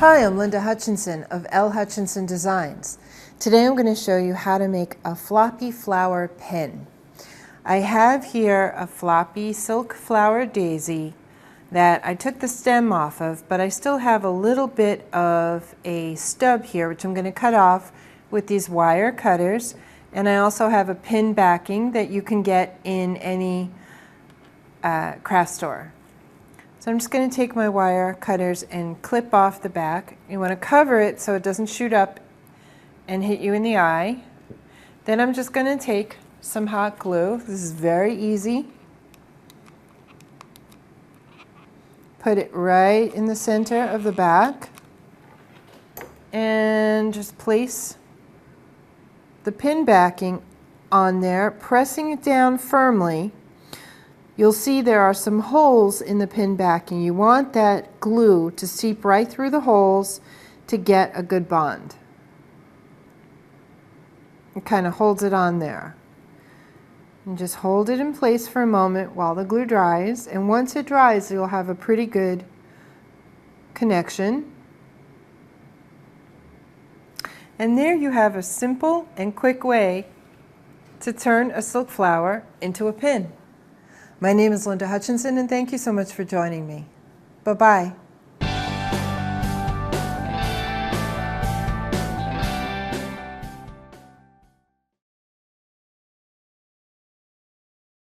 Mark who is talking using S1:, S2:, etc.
S1: Hi, I'm Linda Hutchinson of L. Hutchinson Designs. Today I'm going to show you how to make a floppy flower pin. I have here a floppy silk flower daisy that I took the stem off of, but I still have a little bit of a stub here which I'm going to cut off with these wire cutters, and I also have a pin backing that you can get in any craft store. So I'm just going to take my wire cutters and clip off the back. You want to cover it so it doesn't shoot up and hit you in the eye. Then I'm just going to take some hot glue. This is very easy. Put it right in the center of the back and just place the pin backing on there, pressing it down firmly. You'll see there are some holes in the pin backing. You want that glue to seep right through the holes to get a good bond. It kind of holds it on there. And just hold it in place for a moment while the glue dries, and once it dries you'll have a pretty good connection. And there you have a simple and quick way to turn a silk flower into a pin. My name is Linda Hutchinson, and thank you so much for joining me. Bye-bye.